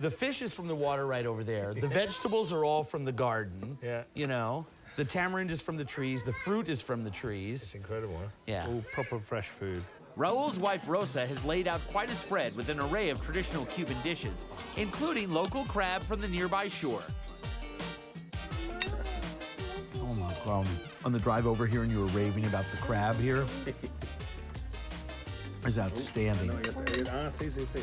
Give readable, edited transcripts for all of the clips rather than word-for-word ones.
The fish is from the water right over there. The vegetables are all from the garden. Yeah. You know, the tamarind is from the trees. The fruit is from the trees. It's incredible, huh? Yeah. All proper fresh food. Raul's wife Rosa has laid out quite a spread with an array of traditional Cuban dishes, including local crab from the nearby shore. Oh my God. On the drive over here, and you were raving about the crab here. It's outstanding. See.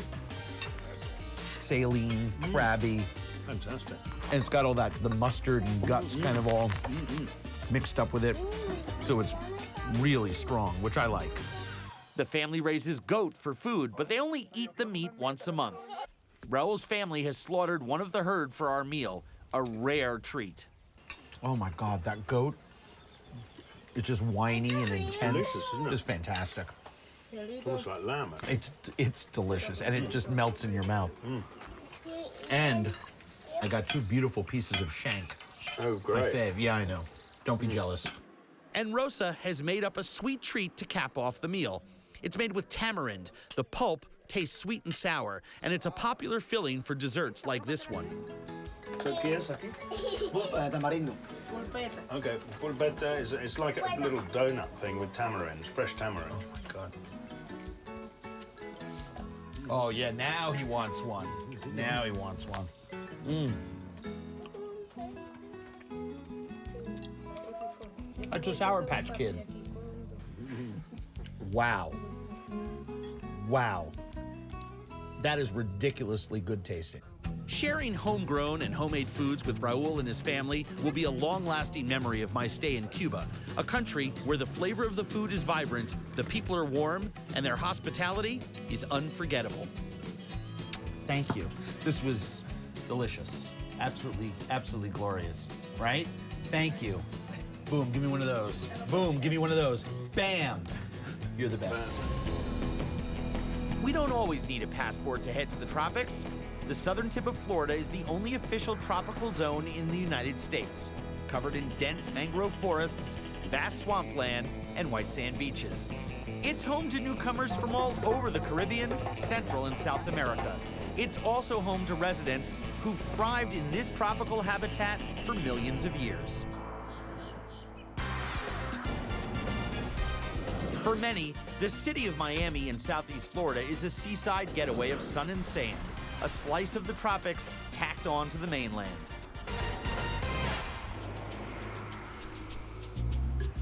Saline, crabby. Fantastic. And it's got all that, the mustard and guts kind of all mixed up with it. So it's really strong, which I like. The family raises goat for food, but they only eat the meat once a month. Raul's family has slaughtered one of the herd for our meal, a rare treat. Oh my God, that goat, it's just whiny and intense. Delicious, isn't it? It's fantastic. It's almost like lamb, actually. It's delicious, and it just melts in your mouth. And I got 2 beautiful pieces of shank. Oh, great. My fave, yeah, I know. Don't be jealous. And Rosa has made up a sweet treat to cap off the meal. It's made with tamarind. The pulp tastes sweet and sour, and it's a popular filling for desserts like this one. So, ¿qué es aquí? Tamarindo. Okay, pulpeta is it's like a little donut thing with tamarind, fresh tamarind. Oh my God. Oh yeah, now he wants one. Now he wants one. That's a Sour Patch Kid. Wow. Wow. That is ridiculously good tasting. Sharing homegrown and homemade foods with Raul and his family will be a long-lasting memory of my stay in Cuba, a country where the flavor of the food is vibrant, the people are warm, and their hospitality is unforgettable. Thank you. This was delicious. Absolutely, absolutely glorious, right? Thank you. Boom, give me one of those. Boom, give me one of those. Bam! You're the best. We don't always need a passport to head to the tropics. The southern tip of Florida is the only official tropical zone in the United States, covered in dense mangrove forests, vast swampland, and white sand beaches. It's home to newcomers from all over the Caribbean, Central, and South America. It's also home to residents who've thrived in this tropical habitat for millions of years. For many, the city of Miami in southeast Florida is a seaside getaway of sun and sand, a slice of the tropics tacked on to the mainland.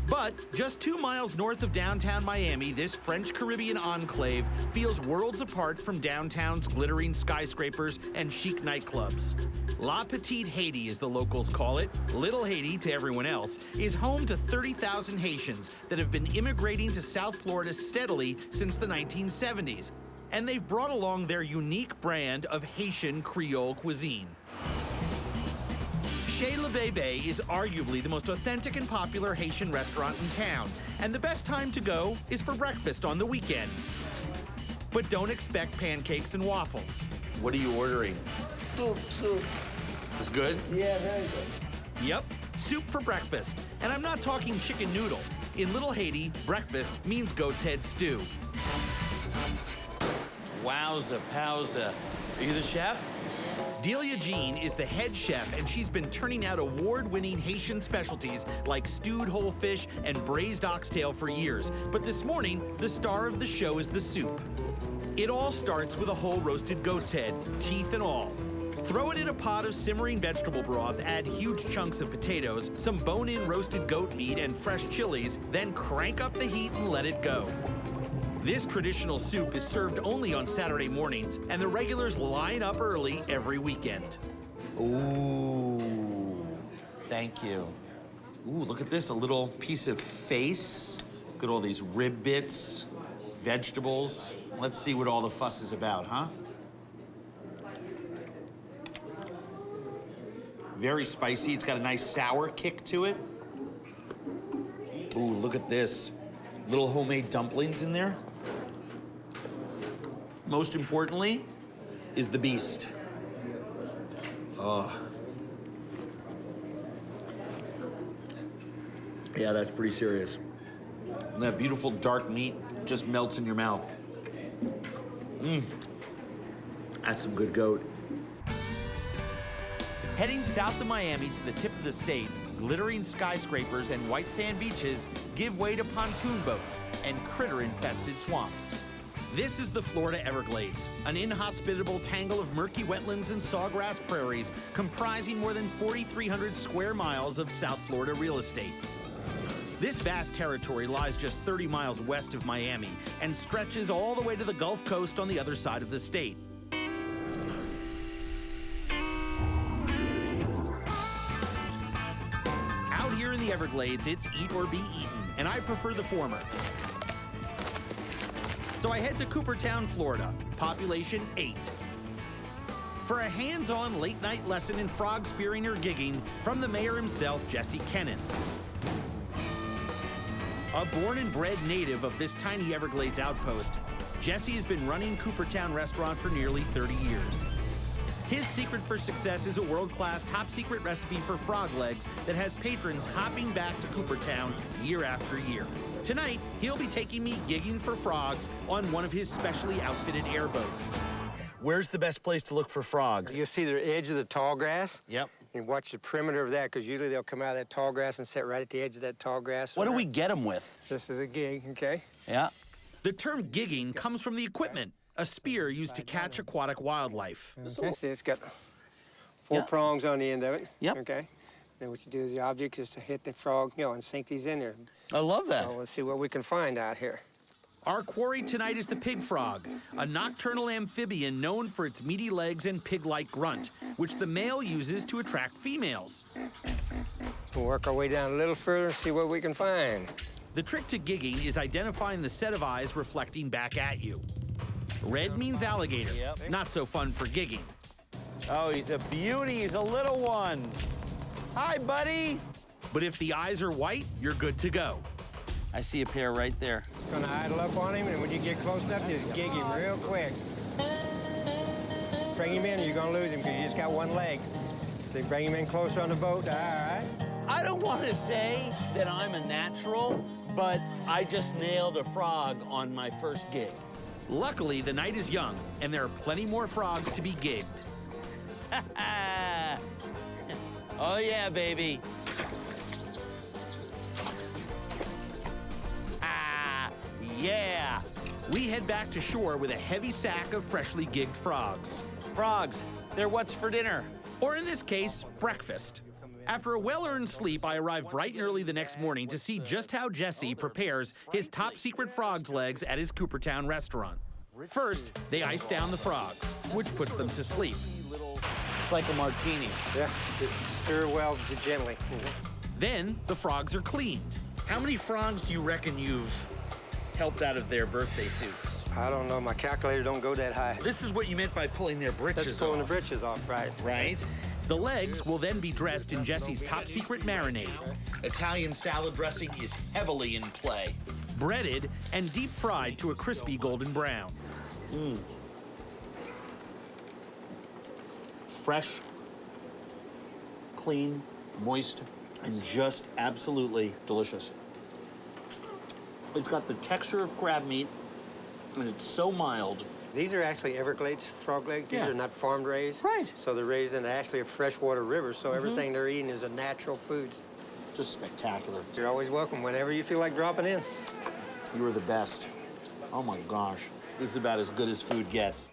But just 2 miles north of downtown Miami, this French Caribbean enclave feels worlds apart from downtown's glittering skyscrapers and chic nightclubs. La Petite Haiti, as the locals call it, Little Haiti to everyone else, is home to 30,000 Haitians that have been immigrating to South Florida steadily since the 1970s. And they've brought along their unique brand of Haitian Creole cuisine. Chez Le Bebe is arguably the most authentic and popular Haitian restaurant in town, and the best time to go is for breakfast on the weekend. But don't expect pancakes and waffles. What are you ordering? Soup. It's good? Yeah, very good. Yep, soup for breakfast. And I'm not talking chicken noodle. In Little Haiti, breakfast means goat's head stew. Wowza, powza. Are you the chef? Delia Jean is the head chef, and she's been turning out award-winning Haitian specialties like stewed whole fish and braised oxtail for years. But this morning, the star of the show is the soup. It all starts with a whole roasted goat's head, teeth and all. Throw it in a pot of simmering vegetable broth, add huge chunks of potatoes, some bone-in roasted goat meat, and fresh chilies, then crank up the heat and let it go. This traditional soup is served only on Saturday mornings, and the regulars line up early every weekend. Ooh, thank you. Ooh, look at this, a little piece of face. Look at all these rib bits, vegetables. Let's see what all the fuss is about, huh? Very spicy, it's got a nice sour kick to it. Ooh, look at this. Little homemade dumplings in there. Most importantly is the beast. Oh. Yeah, that's pretty serious. And that beautiful dark meat just melts in your mouth. That's some good goat. Heading south of Miami to the tip of the state, glittering skyscrapers and white sand beaches give way to pontoon boats and critter-infested swamps. This is the Florida Everglades, an inhospitable tangle of murky wetlands and sawgrass prairies comprising more than 4,300 square miles of South Florida real estate. This vast territory lies just 30 miles west of Miami and stretches all the way to the Gulf Coast on the other side of the state. Out here in the Everglades, it's eat or be eaten, and I prefer the former. So I head to Coopertown, Florida, population 8. For a hands-on late-night lesson in frog spearing or gigging from the mayor himself, Jesse Kennan. A born and bred native of this tiny Everglades outpost, Jesse has been running Coopertown Restaurant for nearly 30 years. His secret for success is a world-class, top-secret recipe for frog legs that has patrons hopping back to Coopertown year after year. Tonight, he'll be taking me gigging for frogs on one of his specially outfitted airboats. Where's the best place to look for frogs? You'll see the edge of the tall grass. Yep. And watch the perimeter of that, because usually they'll come out of that tall grass and sit right at the edge of that tall grass. What do we get them with? This is a gig, okay? Yeah. The term gigging comes from the equipment, a spear used to catch aquatic wildlife. Okay, see, it's got four prongs on the end of it. Yep. Okay. Then what you do is the object is to hit the frog, and sink these in there. I love that. So let's see what we can find out here. Our quarry tonight is the pig frog, a nocturnal amphibian known for its meaty legs and pig-like grunt, which the male uses to attract females. We'll work our way down a little further and see what we can find. The trick to gigging is identifying the set of eyes reflecting back at you. Red means alligator, not so fun for gigging. Oh, he's a beauty. He's a little one. Hi, buddy. But if the eyes are white, you're good to go. I see a pair right there. Gonna idle up on him, and when you get close enough, just gig him real quick. Bring him in, or you're gonna lose him, because you just got one leg. So bring him in closer on the boat, all right? I don't want to say that I'm a natural, but I just nailed a frog on my first gig. Luckily, the night is young, and there are plenty more frogs to be gigged. Oh, yeah, baby. Yeah! We head back to shore with a heavy sack of freshly gigged frogs. Frogs, they're what's for dinner. Or in this case, breakfast. After a well-earned sleep, I arrive bright and early the next morning to see just how Jesse prepares his top-secret frog's legs at his Coopertown restaurant. First, they ice down the frogs, which puts them to sleep. It's like a martini. Yeah, just stir well gently. Then, the frogs are cleaned. How many frogs do you reckon you've helped out of their birthday suits? I don't know, my calculator don't go that high. This is what you meant by pulling their britches That's pulling off. the britches off, right? Right? The legs will then be dressed in Jesse's top-secret marinade, Italian salad dressing is heavily in play. breaded and deep-fried to a crispy golden brown. Fresh, clean, moist, and just absolutely delicious. It's got the texture of crab meat, and it's so mild. These are actually Everglades frog legs. These Yeah. are not farmed raised. Right. So they're raised in actually a freshwater river, so everything they're eating is a natural food. Just spectacular. You're always welcome whenever you feel like dropping in. You were the best. Oh my gosh. This is about as good as food gets.